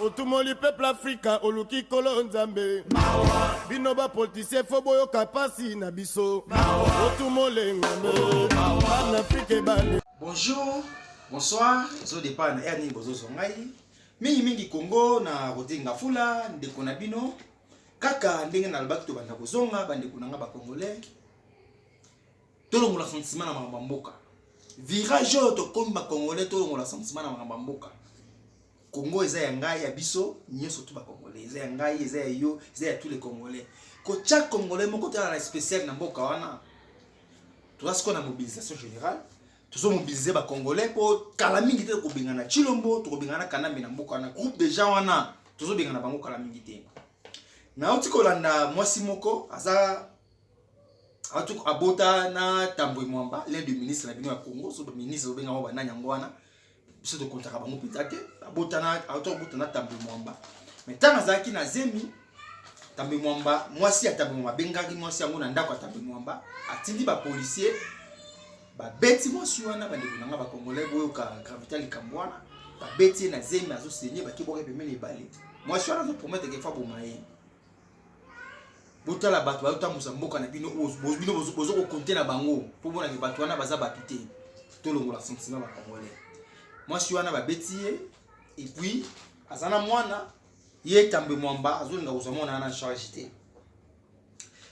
otumoli peuple africain oluki kolo nzambe bino ba politicien fo boyoka pasi na biso otumole ngambe en Afrique bale. Bonjour, bonsoir, zo dépend na yani bozo songai mingi Congo na rodinga fula ndeko na bino kaka ndenge na albaki to banda kozonga bande kunanga ba congolais tolongola sentiment na mboka virage to komba congolais tolongola sentiment na mboka Congo eza ya ngai ya biso nyeso to ba congolais eza ya ngai eza ya yo eza ya tous les congolais ko chaque congolais moko tala na spécial na mboka wana to asko na mobilisation générale tous mobiliser ba congolais pour kala mingi te ko bingana Chilombo to ko bingana Kanambe na mboka na groupe de gens wana tous bingana bango kala mingi te na uti ko landa mwasi moko aza atu abota na Tambwe Mwamba l'un des ministres na bino ya Congo so ba ministre benga mo bananya ngwana biso to kontaka bango pitake abota na Tambwe Mwamba mais tanga zaki na zemi Tambwe Mwamba mwasi ya Tambwe Mwamba bengaki mwasi yango na ndako ya Tambwe Mwamba atindi ba policier ba beti mwasi wana bande kunanga ba congolais boyo ka capital Kambwana ba beti na zemi azo senye ba kiboke pemene bale mwasi wana zo promettre ke fa bomaye botala bato ba utambusa mboka na bino bozo ko compter na bango po bona ke bato wana baza bapité tolongola sentiment ba congolais mwasi wana ba beti et puis azana mwana ye Tambwe Mwamba azolinga kozamona na charge te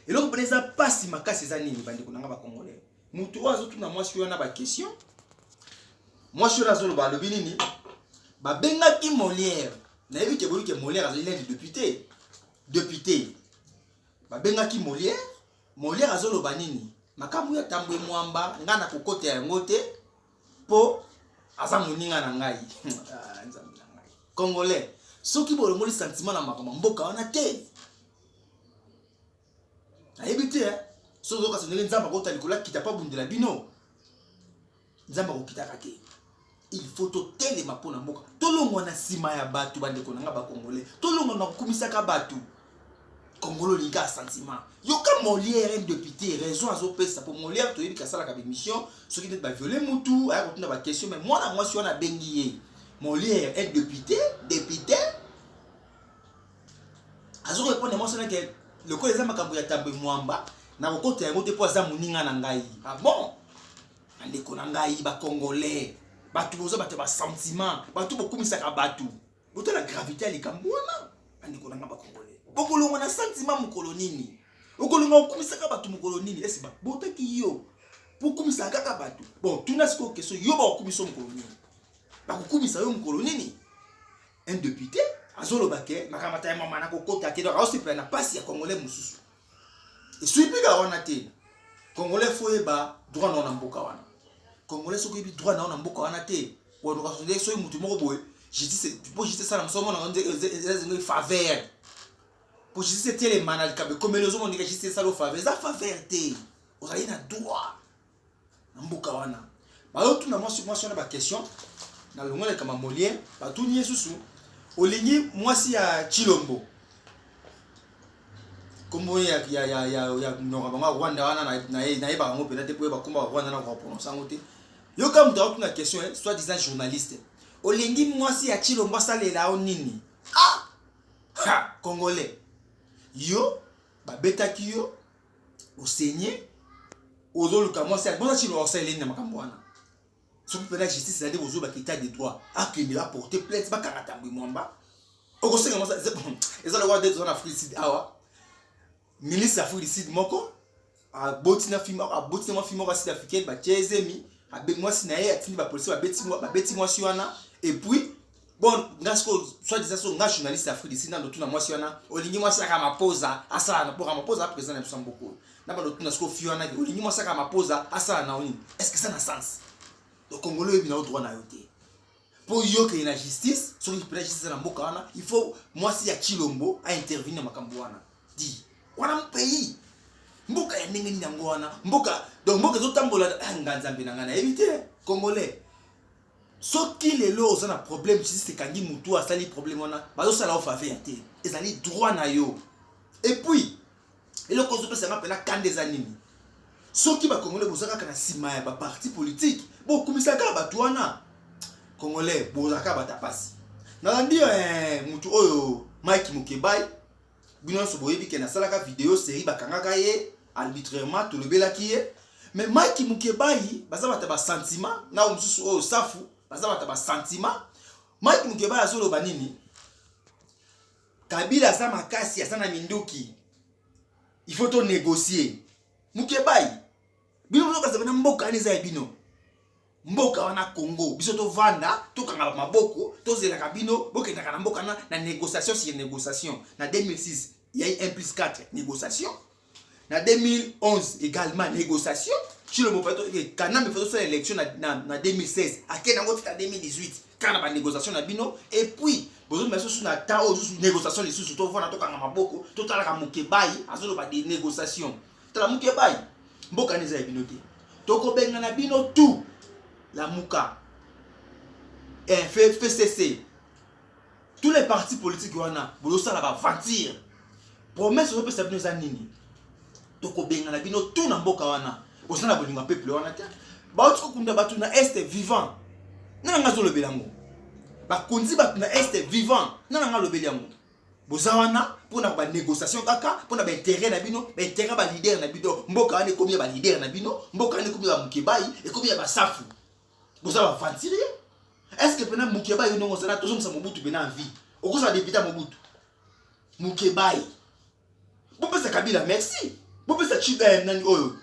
eloko peneza pasi makasi za nini bande kunanga ba congolais mutu wazo tuna mwasi wana ba question mwasi wana zolo ba lobi nini ba bengaki Molière na yebi ke boluke Molière azali l'un des député ba bengaki Molière azolo ba nini makambu ya Tambwe Mwamba ngana kokota ya ngote po aza muninga na ngai nzambi na ngai congolais soki bolongoli sentiment na makambo mboka wana te na yebi te sozo ka sonele nzamba ko talikola kita pa bundela bino nzamba ko kita kake il faut to tele mapona mboka tolongo na sima ya batu bande ko nanga ba congolais tolongo na kukumisa ka batu congolo linga sentiment yoka Molière un député raison azo pesa pour Molière to yebi kasala ka mission soki peut ba violer mutu aya ko tuna ba question mais moi na mwasi wana bengi ye Molière un député azo répondre moi sona que le ko ezama kambu ya Tambwe Mwamba na kokota yango te po aza muninga na ngai ah bon andeko na ngai ba congolais batu bozo bate ba sentiment batu bokumisa ka batu boto la gravité likambwana andeko na ba congolais bokolongo na sentiment mukolo nini okolongo okumisa ka batu mukolo nini esi ba botaki yo bokumisa ka batu bon tuna siko keso yo ba okumisa mukolo nini ba kokumisa yo mukolo nini un député azolo bake makamata ya mama na kokota ke donc aussi na pasi ya congolais mususu et suivi ka wana te congolais foyeba droit na mboka wana congolais soko yebi droit na mboka wana te wono ka sonde so mutu moko boye justice ça na msomo na nze faveur pour justice tele manal kabe comme les hommes ndika justice ça lo faveur za faveur te ozali na droit na mboka wana ba yo tuna mwasi na ba question na longole kama Molière ba tuni yesusu olingi mwasi ya Chilombo kombo ya nonga banga Rwanda wana na yeba ngo pena te po ba komba Rwanda na ko prononcer ngo te yo kam ta tuna question soit disant journaliste olingi mwasi ya Chilombo salela o nini ha congolais yo ba betaki yo osenye ozoluka mwasi ya bona Chilombo osalela na makambo wana so peut la justice c'est-à-dire aux autres état de droit a qui va porter plainte ba kana Tambwe Mwamba okosenga moi ça eza le roi de zone Afrique Sud awa ministre Afrique Sud moko a botina fimo ba sud africaine ba chezemi a be moi sinaye atindi ba police ba beti moi wana et puis bon ngasko soit disant so nga journaliste Afrique Sud ndo tuna moi wana olingi moi saka mapoza asala na pour mapoza président na Msamboko na ba tuna sko fiona olingi moi saka mapoza asala na oni est-ce que ça na sens le Congolais il a droit na yote pour yo que la justice sur la justice na mboka wana il faut moi si ya Chilombo a intervenir makambo wana di wana pays mboka ya ndenge ni ngo wana mboka donc mboka zo tambola nganzambe na ngana éviter Congolais soki lelo ozana problème justice kangi mutu asali problème wana bazo sala ofaveur te ezali droit na yo et puis eloko zo pesa ngapela kande zanini soki ba Congolais bozaka kana sima ya ba parti politique bo kumisaka batu wana Congolais bozaka bata pasi na ndio mutu Mike Mukebai bino so boyebi ke na salaka vidéo série bakangaka ye arbitrairement to lobelaki ye mais Mike Mukebai baza bata ba sentiment na umususu o safu baza bata ba sentiment Mike Mukebai azolo banini Kabila za makasi asana minduki il faut to négocier Mukebai bino bozo kaza na mboka ni za bino mboka wana Congo biso to vanda to kanga maboko to zela kabino bokenda kana mboka na négociation sur négociation na 2006 il y a eu 1+4 négociation na 2011 également négociation sur le moment quand on fait l'élection na 2016 à quel moment en 2018 quand on a négociation na bino et puis bozo meso sur na ta o sur négociation les sous to vanda to kanga maboko to tala ka Mukebai azolo ba des négociations tala Mukebai mboka ni za bino te to ko benga na bino tout la Muka, FCC, tous les partis politiques wana, bolosa la va mentir. Promesse on peut s'abonner za nini. Toko benga na bino tout na mboka wana. Bosa na bolinga peuple wana ta. Ba otiko kunda batu na est vivant. Na nga zo lobelango. Ba konzi batu na est vivant. Na nga lobelango. Bosa wana pona ba négociation kaka, pona ba intérêt na bino, ba intérêt ba leader na bino. Mboka wana combien ba leader na bino, mboka wana combien ba Mukebai et combien ba safu. Vous avez fanti. Est-ce que pendant Mukebai yon on s'en toujours ça Mobutu pendant vie. Au cause de député Mobutu. Mukebai. Vous pensez Kabila merci. Vous pensez Chiba nani oyo.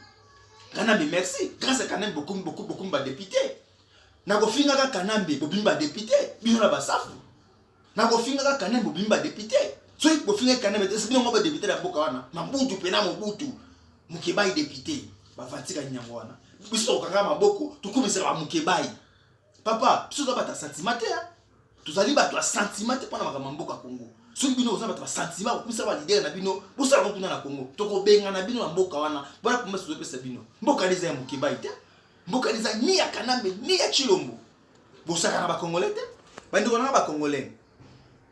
Kanambe merci. Grâce à Kanambe beaucoup ba député. Na ko finga ka Kanambe bobimba député. Bino na ba safu. Na ko finga ka Kanambe bobimba député. So il ko finga Kanambe c'est bino ba député la boka wana. Mobutu pendant Mobutu. Mukebai député. Ba fanti ka nyango wana. Biso kanga maboko tukumisa ba Mukebai papa biso za bata sentiment te tuzali bato a sentiment te pona makama mboka Congo soki bino oza bato ba sentiment okumisa ba leader na bino bosala ko tuna na Congo toko benga na bino na mboka wana bana promesse zo pesa bino mboka liza ya Mukebai te mboka liza ni ya Kanambe ni ya Chilombo bosaka na ba congolais te bandiko na ba congolais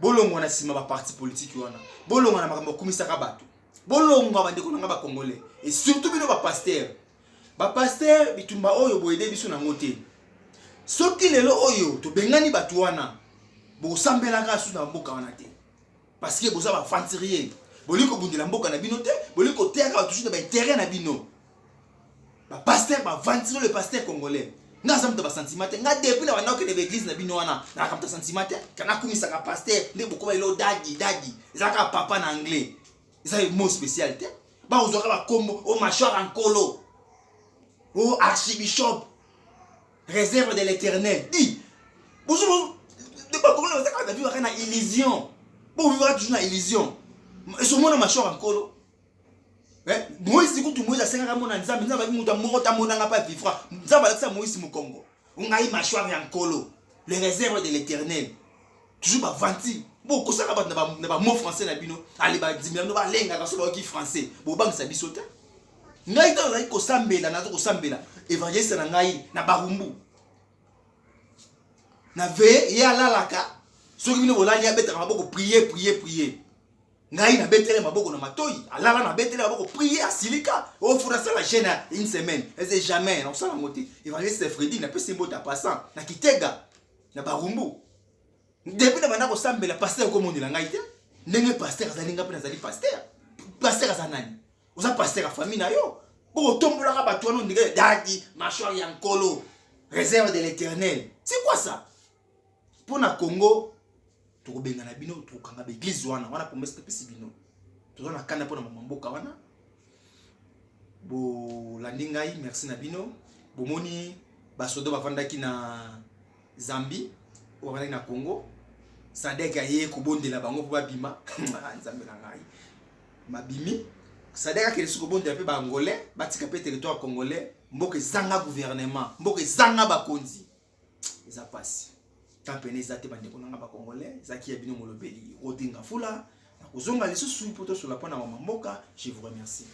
bolongo na sima ba parti politique wana bolongo na makambo okumisa ka bato bolongo bandiko na ba congolais et surtout bino ba pasteur ba pasteur bitumba oyo boyede biso na ngote soki lelo oyo to bengani batu wana bo sambelaka su na mboka wana te parce que boza ba fantirier boliko bundela mboka na bino te boliko teka toujours na ba intérêt na bino ba pasteur ba vantire le pasteur congolais nga zamta ba sentiment te nga depuis na wana ke de l'église na bino wana na kamta sentiment te kana kumisa ka pasteur nde boko ilo dadi zaka papa na anglais ça est mot spécial te ba ozoka ba kombo o machor ankolo oh archibishop réserve de l'éternel dit bonjour de pas comment ça quand vivre une illusion pour vivre toujours une illusion et ce monde machor encore moi ici quand tout moi ça senga mona nzambe nzambe muta mota mona nga pas vivre nzambe alakisa moi ici mu Congo ngai machor ankolo les réserves de l'éternel toujours ba vanti bon ko saka ba na ba mot français na bino ali ba dimia no ba lenga ka so ba ki français bo bangisa bisota ngai ta ngai ko sambela na ko sambela évangéliste na ngai na barumbu na ve ya lalaka soki bino bolali ya betaka maboko prier ngai na betele maboko na matoi alala na betele maboko prier asilika o fura ça la chaîne une semaine et c'est jamais on sala moté évangéliste Freddy na pesi mbota passant na kitega na barumbu depuis na bana ko sambela pasteur ko mondela ngai te ndenge pasteur azalinga pe nazali pasteur azanani oza pasteur a famille na yo bo tombola ka bato wana ndenge dadi machor ya nkolo réserve de l'éternel c'est quoi ça pour na Congo to ko benga na bino to kanga ba église wana promesse te pesi bino to na kanda pour na mboka wana bo landingai merci na bino bo moni ba sodo bavandaki na Zambie ou na Congo sadeka ye ko bondela bango po babima nzambe na ngai mabimi sadeka ke suko bondela pe ba angolais batika pe territoire congolais mboka zanga gouvernement mboka zanga bakonzi eza pasi tapene za te bandeko nanga ba congolais zaki ya bino molobeli odinga fula na kozonga lisusu poto sur la pona wa mboka je vous remercie.